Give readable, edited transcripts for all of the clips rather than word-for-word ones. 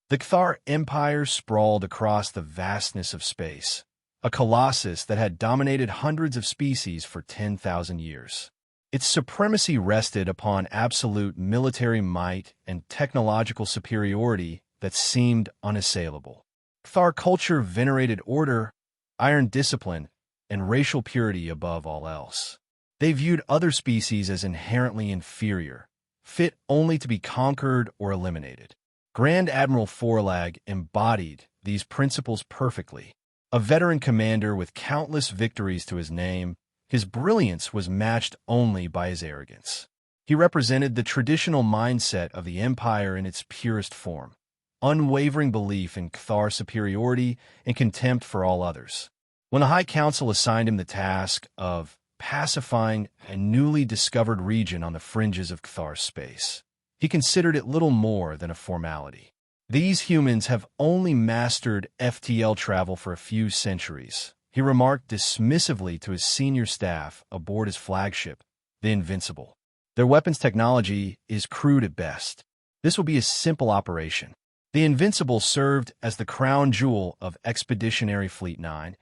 The Cthar Empire sprawled across the vastness of space, a colossus that had dominated hundreds of species for 10,000 years. Its supremacy rested upon absolute military might and technological superiority that seemed unassailable. Cthar culture venerated order, iron discipline, and racial purity above all else. They viewed other species as inherently inferior, fit only to be conquered or eliminated. Grand Admiral Forlag embodied these principles perfectly. A veteran commander with countless victories to his name, his brilliance was matched only by his arrogance. He represented the traditional mindset of the Empire in its purest form, unwavering belief in Cthar superiority and contempt for all others. When the High Council assigned him the task of pacifying a newly discovered region on the fringes of Cthar space, he considered it little more than a formality. These humans have only mastered FTL travel for a few centuries, he remarked dismissively to his senior staff aboard his flagship, the Invincible. Their weapons technology is crude at best. This will be a simple operation. The Invincible served as the crown jewel of Expeditionary Fleet 9,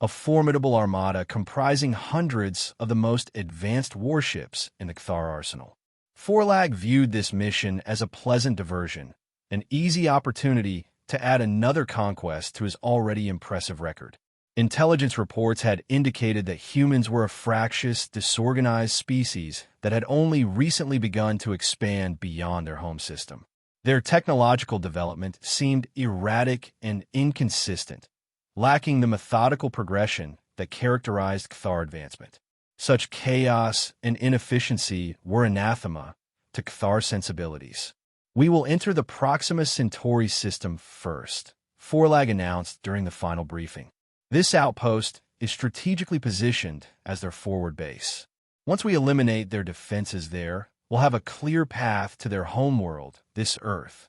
a formidable armada comprising hundreds of the most advanced warships in the Cthar arsenal. Forlag viewed this mission as a pleasant diversion, an easy opportunity to add another conquest to his already impressive record. Intelligence reports had indicated that humans were a fractious, disorganized species that had only recently begun to expand beyond their home system. Their technological development seemed erratic and inconsistent, lacking the methodical progression that characterized Cthar advancement. Such chaos and inefficiency were anathema to Cthar sensibilities. "We will enter the Proxima Centauri system first," Forlag announced during the final briefing. "This outpost is strategically positioned as their forward base. Once we eliminate their defenses there, we'll have a clear path to their homeworld, this Earth.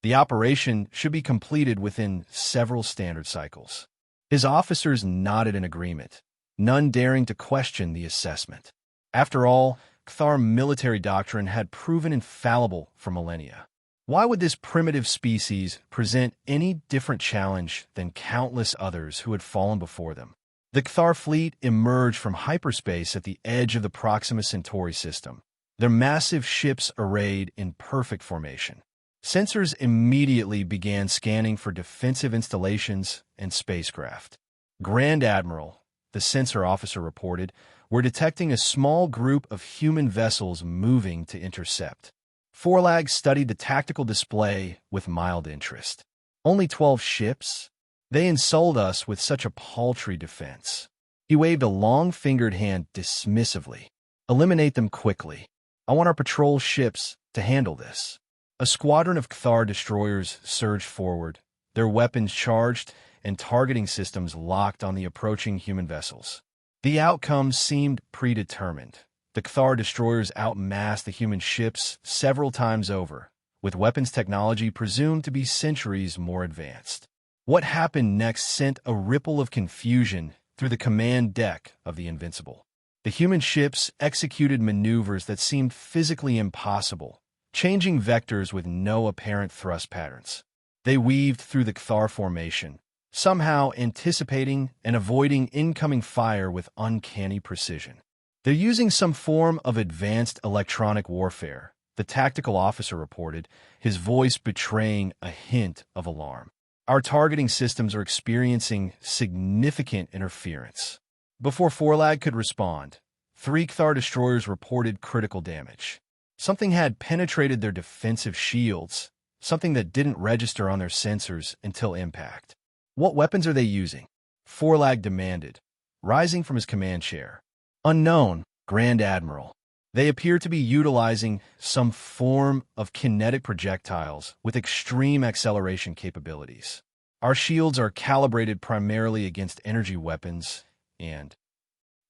The operation should be completed within several standard cycles." His officers nodded in agreement, none daring to question the assessment. After all, Cthar military doctrine had proven infallible for millennia. Why would this primitive species present any different challenge than countless others who had fallen before them? The Cthar fleet emerged from hyperspace at the edge of the Proxima Centauri system, their massive ships arrayed in perfect formation. Sensors immediately began scanning for defensive installations and spacecraft. Grand Admiral, the sensor officer reported, were detecting a small group of human vessels moving to intercept. Forlag studied the tactical display with mild interest. "Only 12 ships? They insult us with such a paltry defense." He waved a long-fingered hand dismissively. "Eliminate them quickly. I want our patrol ships to handle this." A squadron of Cthar destroyers surged forward, their weapons charged and targeting systems locked on the approaching human vessels. The outcome seemed predetermined. The Cthar destroyers outmassed the human ships several times over, with weapons technology presumed to be centuries more advanced. What happened next sent a ripple of confusion through the command deck of the Invincible. The human ships executed maneuvers that seemed physically impossible, changing vectors with no apparent thrust patterns. They weaved through the Cthar formation, somehow anticipating and avoiding incoming fire with uncanny precision. "They're using some form of advanced electronic warfare," the tactical officer reported, his voice betraying a hint of alarm. "Our targeting systems are experiencing significant interference." Before Forlag could respond, 3 Cthar destroyers reported critical damage. Something had penetrated their defensive shields, something that didn't register on their sensors until impact. "What weapons are they using?" Forlag demanded, rising from his command chair. "Unknown, Grand Admiral. They appear to be utilizing some form of kinetic projectiles with extreme acceleration capabilities. Our shields are calibrated primarily against energy weapons, and..."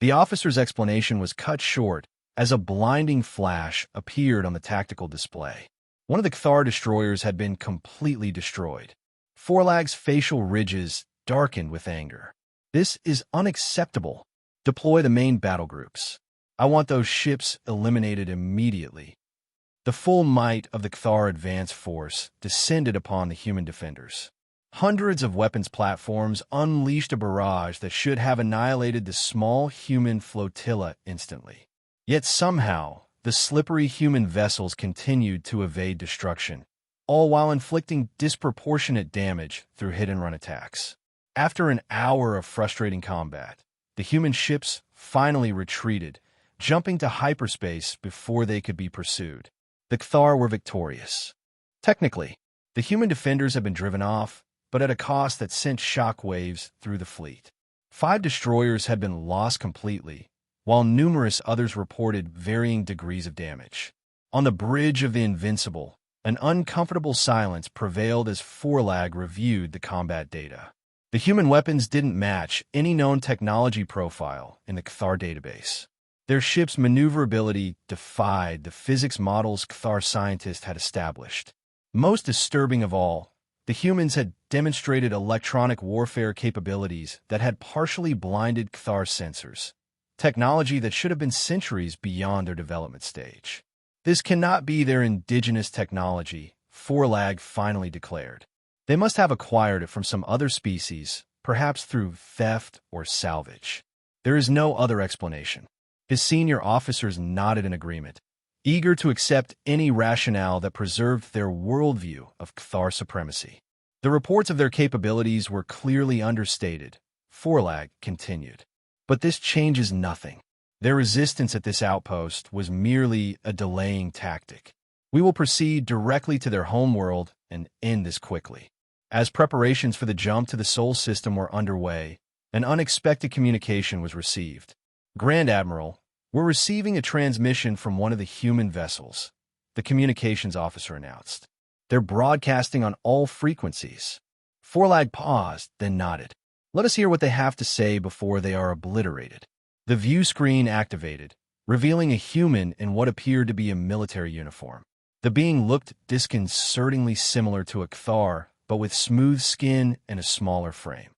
The officer's explanation was cut short as a blinding flash appeared on the tactical display. One of the Cthar destroyers had been completely destroyed. Forlag's facial ridges darkened with anger. "This is unacceptable. Deploy the main battle groups. I want those ships eliminated immediately." The full might of the Cathar advance force descended upon the human defenders. Hundreds of weapons platforms unleashed a barrage that should have annihilated the small human flotilla instantly. Yet somehow, the slippery human vessels continued to evade destruction, all while inflicting disproportionate damage through hit-and-run attacks. After an hour of frustrating combat, the human ships finally retreated, jumping to hyperspace before they could be pursued. The Cathar were victorious. Technically, the human defenders had been driven off, but at a cost that sent shockwaves through the fleet. 5 destroyers had been lost completely, while numerous others reported varying degrees of damage. On the bridge of the Invincible, an uncomfortable silence prevailed as Forlag reviewed the combat data. The human weapons didn't match any known technology profile in the Cathar database. Their ship's maneuverability defied the physics models Cathar scientists had established. Most disturbing of all, the humans had demonstrated electronic warfare capabilities that had partially blinded Cathar's sensors, technology that should have been centuries beyond their development stage. This cannot be their indigenous technology, Forlag finally declared. They must have acquired it from some other species, perhaps through theft or salvage. There is no other explanation. His senior officers nodded in agreement, eager to accept any rationale that preserved their worldview of Cathar supremacy. The reports of their capabilities were clearly understated, Forlag continued. But this changes nothing. Their resistance at this outpost was merely a delaying tactic. We will proceed directly to their homeworld and end this quickly. As preparations for the jump to the Sol system were underway, an unexpected communication was received. Grand Admiral, we're receiving a transmission from one of the human vessels, the communications officer announced. They're broadcasting on all frequencies. Forlag paused, then nodded. Let us hear what they have to say before they are obliterated. The view screen activated, revealing a human in what appeared to be a military uniform. The being looked disconcertingly similar to a Cathar, but with smooth skin and a smaller frame.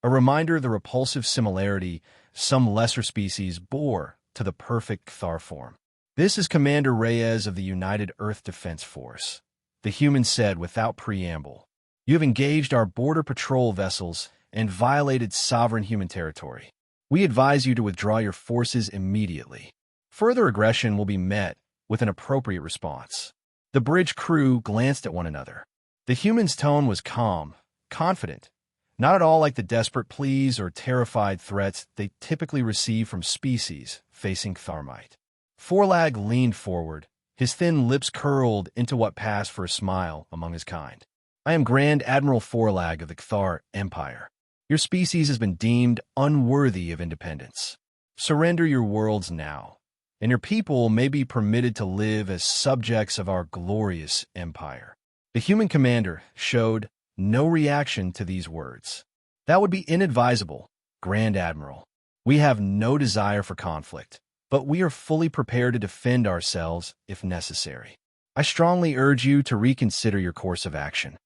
A reminder of the repulsive similarity some lesser species bore to the perfect Cathar form. This is Commander Reyes of the United Earth Defense Force, the human said without preamble. You have engaged our border patrol vessels and violated sovereign human territory. We advise you to withdraw your forces immediately. Further aggression will be met with an appropriate response. The bridge crew glanced at one another. The human's tone was calm, confident, not at all like the desperate pleas or terrified threats they typically receive from species facing Tharmite. Forlag leaned forward, his thin lips curled into what passed for a smile among his kind. I am Grand Admiral Forlag of the Cathar Empire. Your species has been deemed unworthy of independence. Surrender your worlds now, and your people may be permitted to live as subjects of our glorious empire. The human commander showed no reaction to these words. That would be inadvisable, Grand Admiral. We have no desire for conflict, but we are fully prepared to defend ourselves if necessary. I strongly urge you to reconsider your course of action.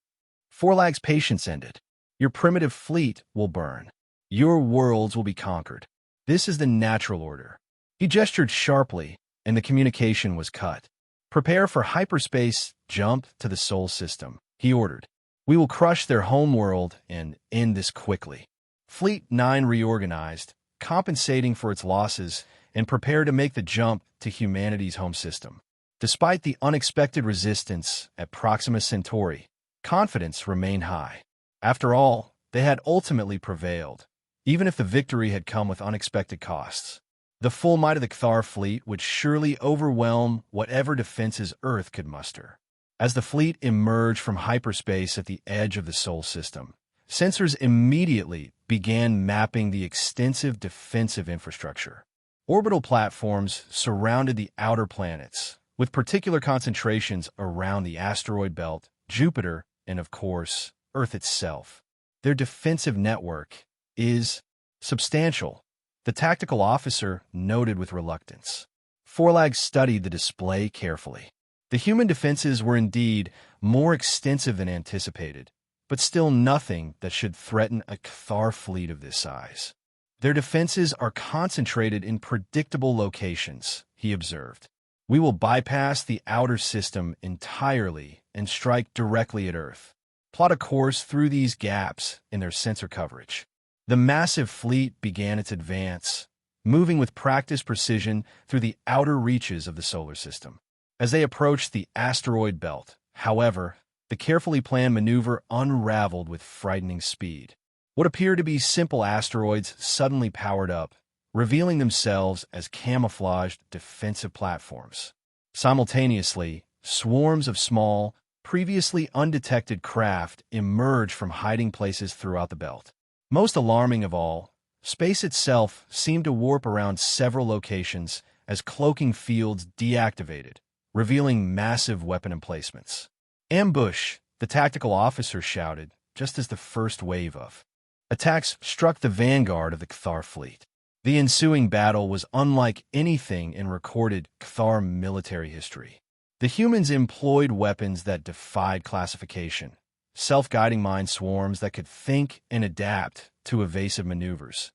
Forlag's patience ended. Your primitive fleet will burn. Your worlds will be conquered. This is the natural order. He gestured sharply, and the communication was cut. Prepare for hyperspace jump to the Sol system, he ordered. We will crush their homeworld and end this quickly. Fleet 9 reorganized, compensating for its losses, and prepared to make the jump to humanity's home system. Despite the unexpected resistance at Proxima Centauri, confidence remained high. After all, they had ultimately prevailed, even if the victory had come with unexpected costs. The full might of the Cathar fleet would surely overwhelm whatever defenses Earth could muster. As the fleet emerged from hyperspace at the edge of the Sol system, sensors immediately began mapping the extensive defensive infrastructure. Orbital platforms surrounded the outer planets, with particular concentrations around the asteroid belt, Jupiter, and of course, Earth itself. Their defensive network is substantial, the tactical officer noted with reluctance. Forlag studied the display carefully. The human defenses were indeed more extensive than anticipated, but still nothing that should threaten a Cathar fleet of this size. Their defenses are concentrated in predictable locations, he observed. We will bypass the outer system entirely and strike directly at Earth. Plot a course through these gaps in their sensor coverage. The massive fleet began its advance, moving with practiced precision through the outer reaches of the solar system. As they approached the asteroid belt, however, the carefully planned maneuver unraveled with frightening speed. What appeared to be simple asteroids suddenly powered up, revealing themselves as camouflaged defensive platforms. Simultaneously, swarms of small, previously undetected craft emerged from hiding places throughout the belt. Most alarming of all, space itself seemed to warp around several locations as cloaking fields deactivated, revealing massive weapon emplacements. "Ambush!" the tactical officer shouted, just as the first wave of attacks struck the vanguard of the Cathar fleet. The ensuing battle was unlike anything in recorded Cathar military history. The humans employed weapons that defied classification, self-guiding mine swarms that could think and adapt to evasive maneuvers,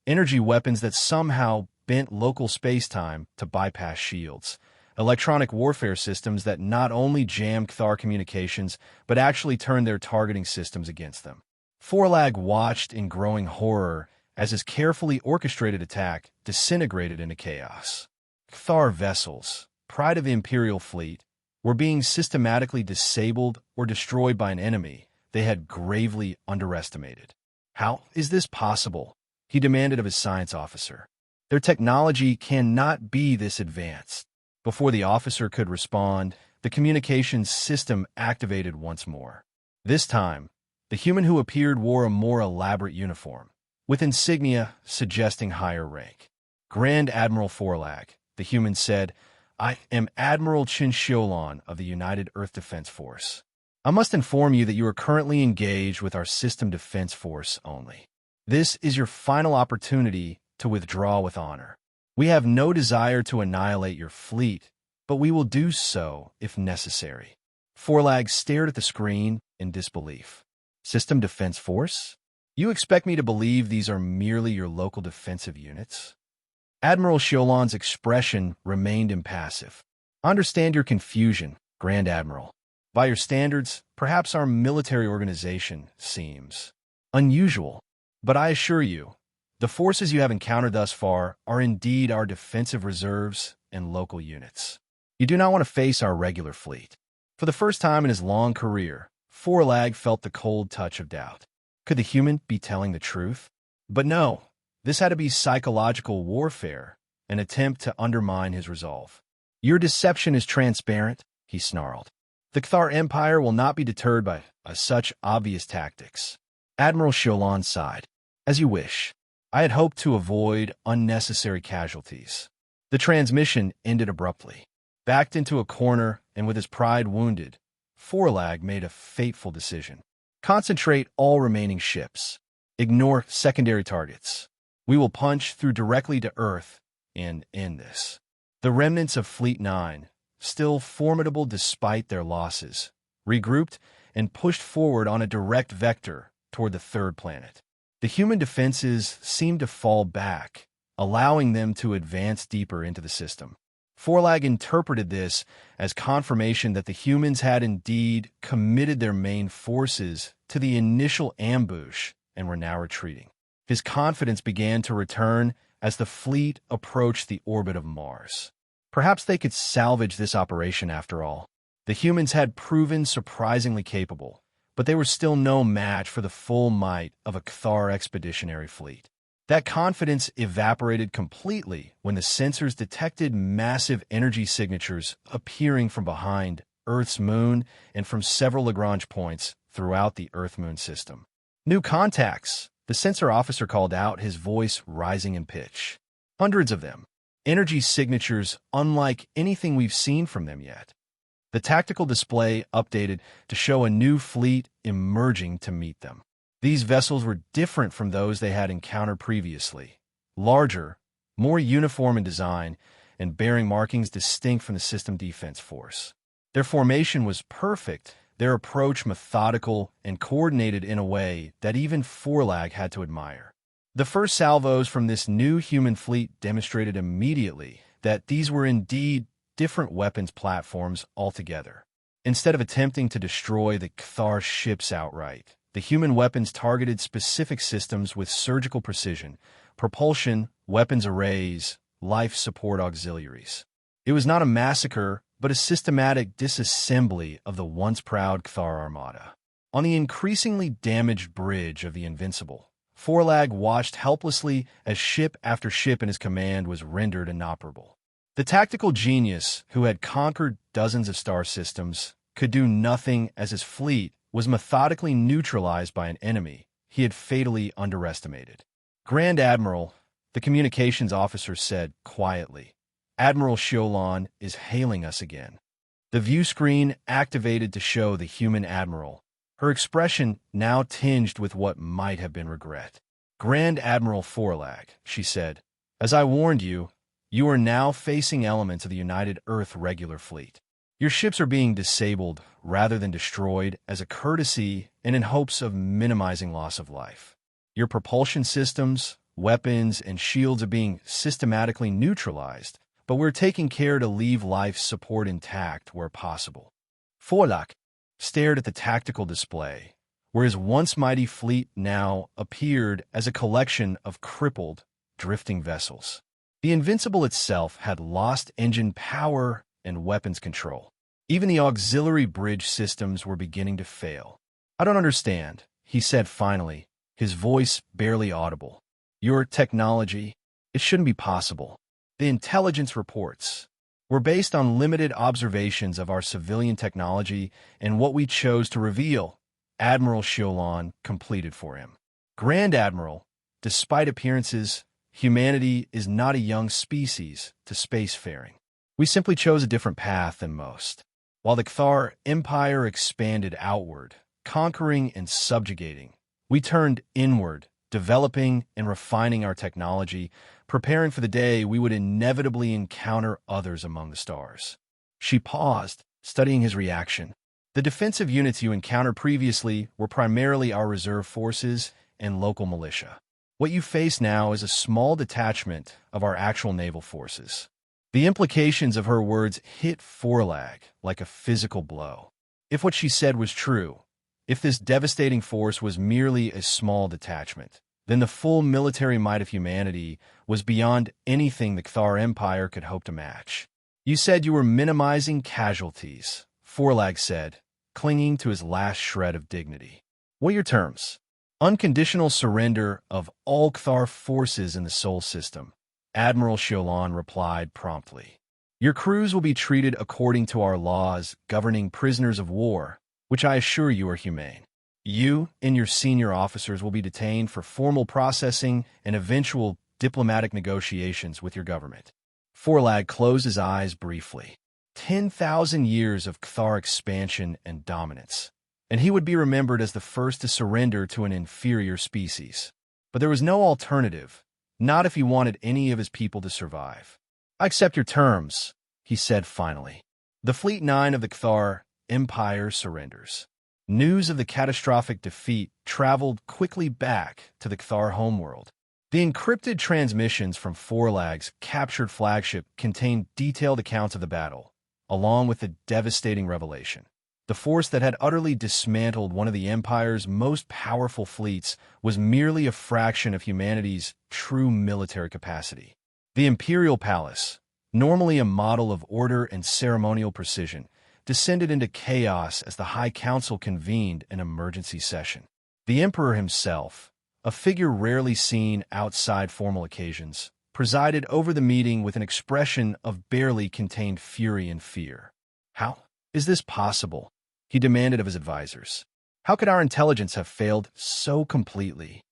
energy weapons that somehow bent local space-time to bypass shields, electronic warfare systems that not only jammed Cathar communications but actually turned their targeting systems against them. Forlag watched in growing horror as his carefully orchestrated attack disintegrated into chaos. Cathar vessels, pride of the Imperial fleet, were being systematically disabled or destroyed by an enemy they had gravely underestimated. "How is this possible?" he demanded of his science officer. "Their technology cannot be this advanced." Before the officer could respond, the communications system activated once more. This time, the human who appeared wore a more elaborate uniform, with insignia suggesting higher rank. "Grand Admiral Forlag," the human said, "I am Admiral Chin Xiolon of the United Earth Defense Force. I must inform you that you are currently engaged with our System Defense Force only. This is your final opportunity to withdraw with honor. We have no desire to annihilate your fleet, but we will do so if necessary." Forlag stared at the screen in disbelief. "System Defense Force? You expect me to believe these are merely your local defensive units?" Admiral Xiolon's expression remained impassive. "I understand your confusion, Grand Admiral. By your standards, perhaps our military organization seems unusual. But I assure you, the forces you have encountered thus far are indeed our defensive reserves and local units. You do not want to face our regular fleet." For the first time in his long career, Forlag felt the cold touch of doubt. Could the human be telling the truth? But no, this had to be psychological warfare, an attempt to undermine his resolve. "Your deception is transparent," he snarled. "The Cathar Empire will not be deterred by such obvious tactics." Admiral Xiolon sighed. "As you wish. I had hoped to avoid unnecessary casualties." The transmission ended abruptly. Backed into a corner and with his pride wounded, Forlag made a fateful decision. "Concentrate all remaining ships. Ignore secondary targets. We will punch through directly to Earth and end this." The remnants of Fleet 9, still formidable despite their losses, regrouped and pushed forward on a direct vector toward the third planet. The human defenses seemed to fall back, allowing them to advance deeper into the system. Forlag interpreted this as confirmation that the humans had indeed committed their main forces to the initial ambush and were now retreating. His confidence began to return as the fleet approached the orbit of Mars. Perhaps they could salvage this operation after all. The humans had proven surprisingly capable, but they were still no match for the full might of a Cathar expeditionary fleet. That confidence evaporated completely when the sensors detected massive energy signatures appearing from behind Earth's moon and from several Lagrange points throughout the Earth-Moon system. "New contacts," the sensor officer called out, his voice rising in pitch. "Hundreds of them. Energy signatures unlike anything we've seen from them yet." The tactical display updated to show a new fleet emerging to meet them. These vessels were different from those they had encountered previously. Larger, more uniform in design, and bearing markings distinct from the System Defense Force. Their formation was perfect, their approach methodical and coordinated in a way that even Forlag had to admire. The first salvos from this new human fleet demonstrated immediately that these were indeed different weapons platforms altogether. Instead of attempting to destroy the Cathar ships outright, the human weapons targeted specific systems with surgical precision: propulsion, weapons arrays, life support auxiliaries. It was not a massacre, but a systematic disassembly of the once proud Cathar armada. On the increasingly damaged bridge of the Invincible, Forlag watched helplessly as ship after ship in his command was rendered inoperable. The tactical genius, who had conquered dozens of star systems, could do nothing as his fleet was methodically neutralized by an enemy he had fatally underestimated. "Grand Admiral," the communications officer said quietly, "Admiral Sholon is hailing us again." The view screen activated to show the human admiral, her expression now tinged with what might have been regret. "Grand Admiral Forlag," she said, "as I warned you, you are now facing elements of the United Earth regular fleet. Your ships are being disabled rather than destroyed as a courtesy and in hopes of minimizing loss of life. Your propulsion systems, weapons, and shields are being systematically neutralized, but we're taking care to leave life support intact where possible." Forlag stared at the tactical display, where his once mighty fleet now appeared as a collection of crippled, drifting vessels. The Invincible itself had lost engine power and weapons control. Even the auxiliary bridge systems were beginning to fail. "I don't understand," he said finally, his voice barely audible. "Your technology, it shouldn't be possible. The intelligence reports were based on limited observations of our civilian technology and what we chose to reveal," Admiral Sholon completed for him. "Grand Admiral, despite appearances, humanity is not a young species to spacefaring. We simply chose a different path than most. While the Cathar Empire expanded outward, conquering and subjugating, we turned inward, developing and refining our technology, preparing for the day we would inevitably encounter others among the stars." She paused, studying his reaction. "The defensive units you encountered previously were primarily our reserve forces and local militia. What you face now is a small detachment of our actual naval forces." The implications of her words hit Forlag like a physical blow. If what she said was true, if this devastating force was merely a small detachment, then the full military might of humanity was beyond anything the Cathar Empire could hope to match. "You said you were minimizing casualties," Forlag said, clinging to his last shred of dignity. "What are your terms?" "Unconditional surrender of all Cathar forces in the Sol system," Admiral Sholon replied promptly. "Your crews will be treated according to our laws governing prisoners of war, which I assure you are humane. You and your senior officers will be detained for formal processing and eventual diplomatic negotiations with your government." Forlag closed his eyes briefly. 10,000 years of Cathar expansion and dominance, and he would be remembered as the first to surrender to an inferior species. But there was no alternative, not if he wanted any of his people to survive. "I accept your terms," he said finally. "The Fleet 9 of the Cathar Empire surrenders." News of the catastrophic defeat traveled quickly back to the Cathar homeworld. The encrypted transmissions from Forlag's captured flagship contained detailed accounts of the battle, along with the devastating revelation: the force that had utterly dismantled one of the Empire's most powerful fleets was merely a fraction of humanity's true military capacity. The Imperial Palace, normally a model of order and ceremonial precision, descended into chaos as the High Council convened an emergency session. The Emperor himself, a figure rarely seen outside formal occasions, presided over the meeting with an expression of barely contained fury and fear. "How is this possible?" he demanded of his advisors. "How could our intelligence have failed so completely?"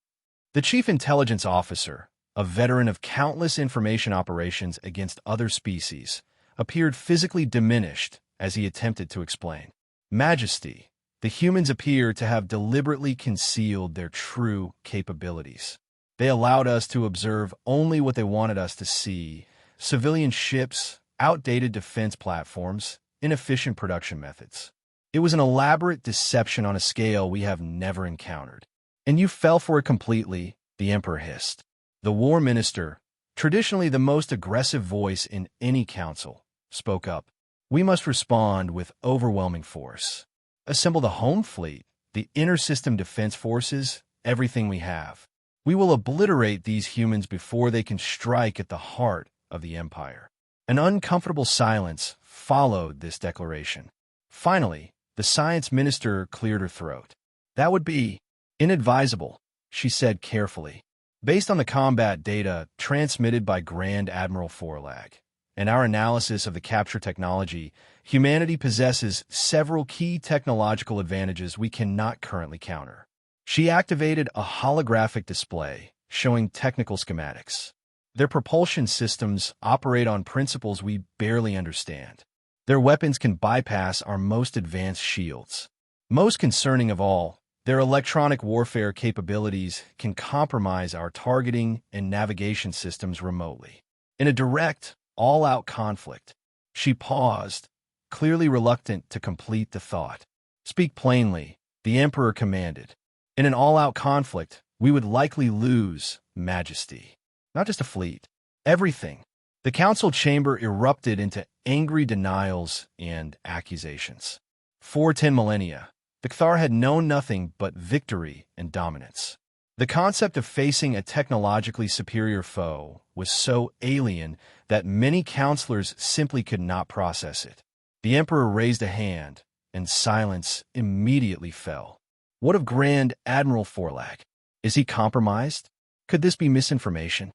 The chief intelligence officer, a veteran of countless information operations against other species, appeared physically diminished as he attempted to explain. "Majesty, the humans appear to have deliberately concealed their true capabilities. They allowed us to observe only what they wanted us to see: civilian ships, outdated defense platforms, inefficient production methods. It was an elaborate deception on a scale we have never encountered. And you fell for it completely," the Emperor hissed. The War Minister, traditionally the most aggressive voice in any council, spoke up. We must respond with overwhelming force. Assemble the home fleet, the inter-system defense forces, everything we have. We will obliterate these humans before they can strike at the heart of the Empire. An uncomfortable silence followed this declaration. Finally, the science minister cleared her throat. That would be inadvisable, she said carefully. Based on the combat data transmitted by Grand Admiral Forlag and our analysis of the capture technology, humanity possesses several key technological advantages we cannot currently counter. She activated a holographic display showing technical schematics. Their propulsion systems operate on principles we barely understand. Their weapons can bypass our most advanced shields. Most concerning of all, their electronic warfare capabilities can compromise our targeting and navigation systems remotely. In a direct, all-out conflict, she paused, clearly reluctant to complete the thought. Speak plainly, the Emperor commanded. In an all-out conflict, we would likely lose Majesty. Not just a fleet. Everything. The council chamber erupted into angry denials and accusations. For 10 millennia, the Cthar had known nothing but victory and dominance. The concept of facing a technologically superior foe was so alien that many counselors simply could not process it. The Emperor raised a hand, and silence immediately fell. What of Grand Admiral Forlag? Is he compromised? Could this be misinformation?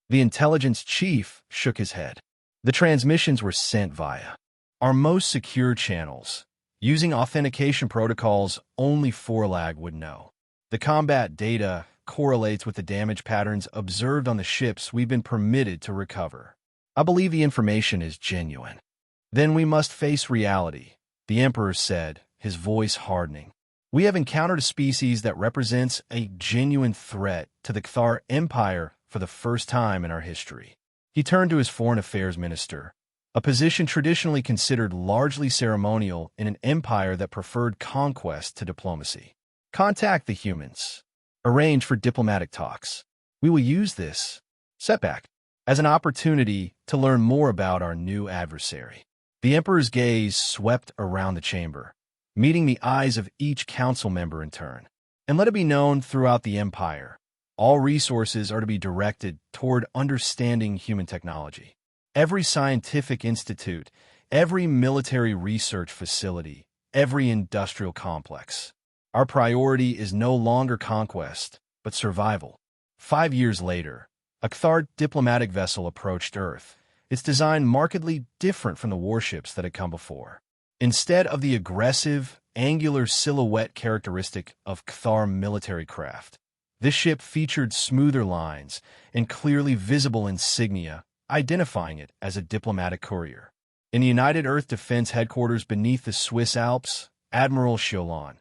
The intelligence chief shook his head. The transmissions were sent via our most secure channels, using authentication protocols only Forlag would know. The combat data correlates with the damage patterns observed on the ships we've been permitted to recover. I believe the information is genuine. Then we must face reality, the Emperor said, his voice hardening. We have encountered a species that represents a genuine threat to the Cthar Empire for the first time in our history. He turned to his foreign affairs minister, a position traditionally considered largely ceremonial in an empire that preferred conquest to diplomacy. Contact the humans. Arrange for diplomatic talks. We will use this setback as an opportunity to learn more about our new adversary. The Emperor's gaze swept around the chamber, meeting the eyes of each council member in turn. And let it be known throughout the Empire, all resources are to be directed toward understanding human technology. Every scientific institute, every military research facility, every industrial complex. Our priority is no longer conquest, but survival. 5 years later, a Cthar diplomatic vessel approached Earth, its design markedly different from the warships that had come before. Instead of the aggressive, angular silhouette characteristic of Cthar military craft, this ship featured smoother lines and clearly visible insignia, identifying it as a diplomatic courier. In the United Earth Defense Headquarters beneath the Swiss Alps, Admiral Cholon,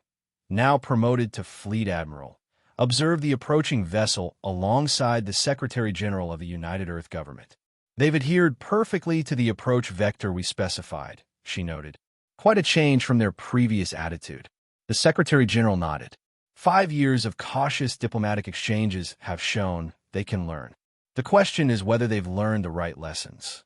now promoted to Fleet Admiral, observed the approaching vessel alongside the Secretary General of the United Earth Government. They've adhered perfectly to the approach vector we specified, she noted. Quite a change from their previous attitude. The Secretary General nodded. 5 years of cautious diplomatic exchanges have shown they can learn. The question is whether they've learned the right lessons.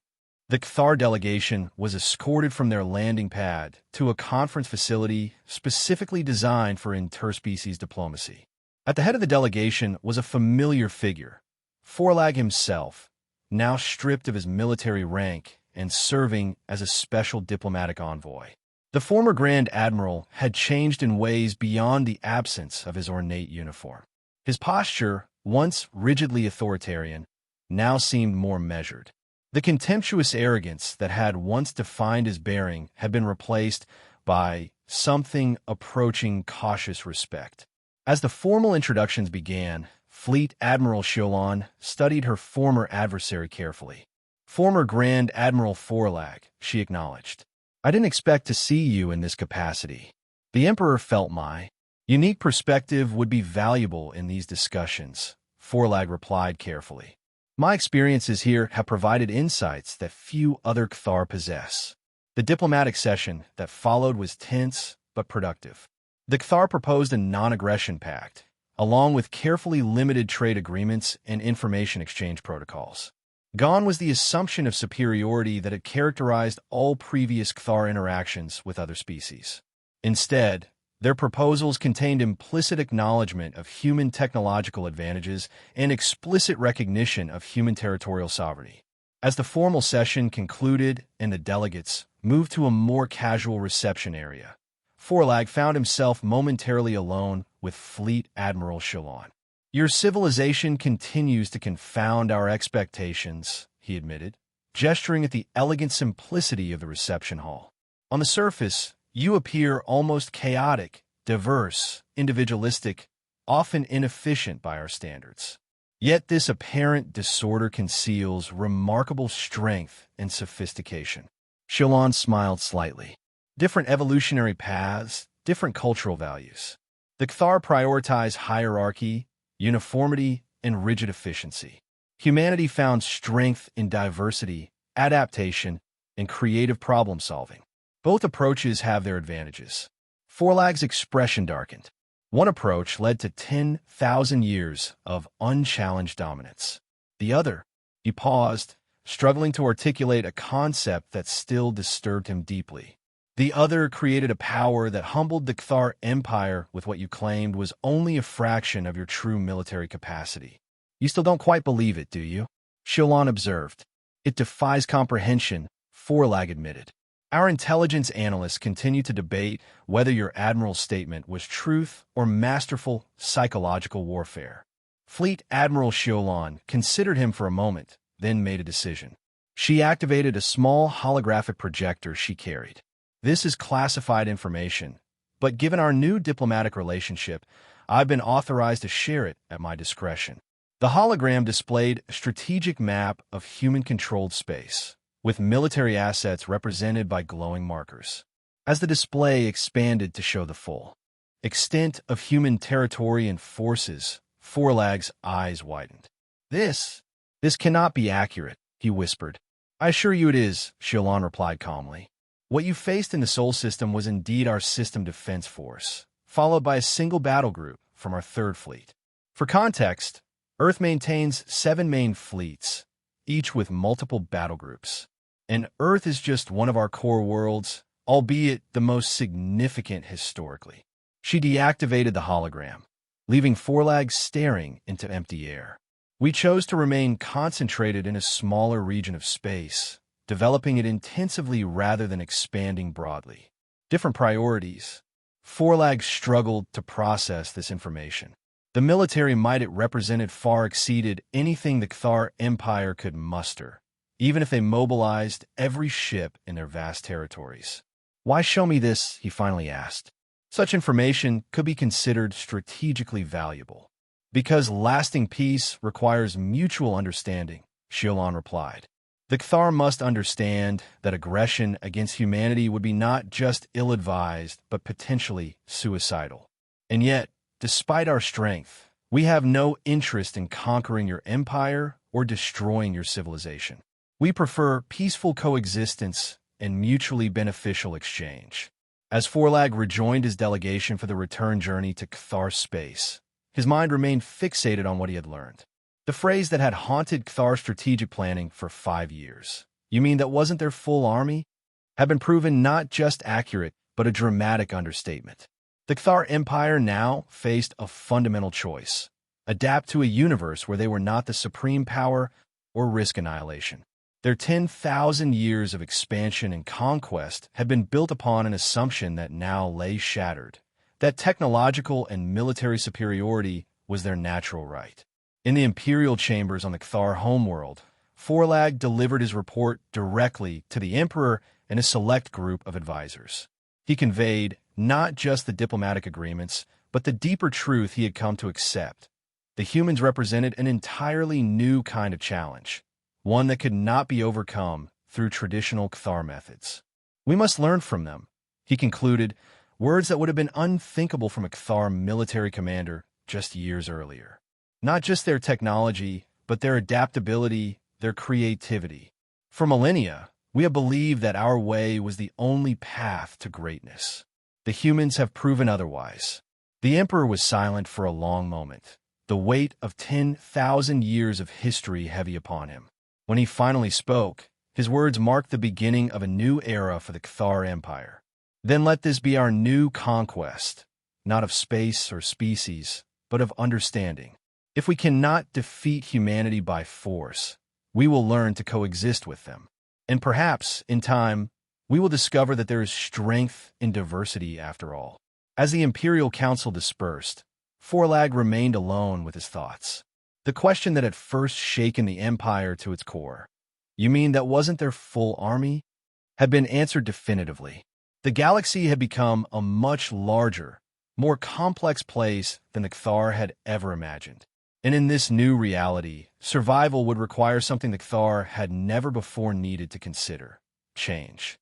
The Cthar delegation was escorted from their landing pad to a conference facility specifically designed for interspecies diplomacy. At the head of the delegation was a familiar figure, Forlag himself, now stripped of his military rank and serving as a special diplomatic envoy. The former Grand Admiral had changed in ways beyond the absence of his ornate uniform. His posture, once rigidly authoritarian, now seemed more measured. The contemptuous arrogance that had once defined his bearing had been replaced by something approaching cautious respect. As the formal introductions began, Fleet Admiral Cholon studied her former adversary carefully. Former Grand Admiral Forlag, she acknowledged. I didn't expect to see you in this capacity. The Emperor felt my unique perspective would be valuable in these discussions, Forlag replied carefully. My experiences here have provided insights that few other Cthar possess. The diplomatic session that followed was tense but productive. The Cthar proposed a non-aggression pact, along with carefully limited trade agreements and information exchange protocols. Gone was the assumption of superiority that had characterized all previous Cthar interactions with other species. Instead, their proposals contained implicit acknowledgement of human technological advantages and explicit recognition of human territorial sovereignty. As the formal session concluded and the delegates moved to a more casual reception area, Forlag found himself momentarily alone with Fleet Admiral Shalon. "Your civilization continues to confound our expectations," he admitted, gesturing at the elegant simplicity of the reception hall. "On the surface, you appear almost chaotic, diverse, individualistic, often inefficient by our standards. Yet this apparent disorder conceals remarkable strength and sophistication." Shalon smiled slightly. "Different evolutionary paths, different cultural values. The Cthar prioritize hierarchy, uniformity, and rigid efficiency. Humanity found strength in diversity, adaptation, and creative problem-solving. Both approaches have their advantages." Forlag's expression darkened. One approach led to 10,000 years of unchallenged dominance. The other, he paused, struggling to articulate a concept that still disturbed him deeply. The other created a power that humbled the Cthar Empire with what you claimed was only a fraction of your true military capacity. "You still don't quite believe it, do you?" Shalon observed. "It defies comprehension," Forlag admitted. "Our intelligence analysts continue to debate whether your admiral's statement was truth or masterful psychological warfare." Fleet Admiral Shalon considered him for a moment, then made a decision. She activated a small holographic projector she carried. "This is classified information, but given our new diplomatic relationship, I've been authorized to share it at my discretion." The hologram displayed a strategic map of human-controlled space, with military assets represented by glowing markers. As the display expanded to show the full extent of human territory and forces, Forlag's eyes widened. This cannot be accurate," he whispered. "I assure you it is," Shalon replied calmly. "What you faced in the Sol system was indeed our system defense force, followed by a single battle group from our third fleet. For context, Earth maintains 7 main fleets, each with multiple battle groups. And Earth is just one of our core worlds, albeit the most significant historically." She deactivated the hologram, leaving Forlag staring into empty air. "We chose to remain concentrated in a smaller region of space, developing it intensively rather than expanding broadly. Different priorities." Forlag struggled to process this information. The military might it represented far exceeded anything the Cthar Empire could muster, even if they mobilized every ship in their vast territories. "Why show me this?" he finally asked. "Such information could be considered strategically valuable." "Because lasting peace requires mutual understanding," Shalon replied. "The Cthar must understand that aggression against humanity would be not just ill-advised, but potentially suicidal. And yet, despite our strength, we have no interest in conquering your empire or destroying your civilization. We prefer peaceful coexistence and mutually beneficial exchange." As Forlag rejoined his delegation for the return journey to Cthar space, his mind remained fixated on what he had learned. The phrase that had haunted Cthar strategic planning for 5 years, "You mean that wasn't their full army?" had been proven not just accurate, but a dramatic understatement. The Cthar Empire now faced a fundamental choice: adapt to a universe where they were not the supreme power or risk annihilation. Their 10,000 years of expansion and conquest had been built upon an assumption that now lay shattered, that technological and military superiority was their natural right. In the imperial chambers on the Cthar homeworld, Forlag delivered his report directly to the Emperor and a select group of advisors. He conveyed not just the diplomatic agreements, but the deeper truth he had come to accept. The humans represented an entirely new kind of challenge, one that could not be overcome through traditional Cthar methods. "We must learn from them," he concluded, words that would have been unthinkable from a Cthar military commander just years earlier. Not just their technology, but their adaptability, their creativity. For millennia, we have believed that our way was the only path to greatness. The humans have proven otherwise. The Emperor was silent for a long moment, the weight of 10,000 years of history heavy upon him. When he finally spoke, his words marked the beginning of a new era for the Cathar Empire. Then let this be our new conquest, not of space or species, but of understanding. If we cannot defeat humanity by force, we will learn to coexist with them. And perhaps, in time, we will discover that there is strength in diversity after all. As the Imperial Council dispersed, Forlag remained alone with his thoughts. The question that had first shaken the Empire to its core, "You mean that wasn't their full army?" had been answered definitively. The galaxy had become a much larger, more complex place than the Cathar had ever imagined. And in this new reality, survival would require something the Cathar had never before needed to consider: change.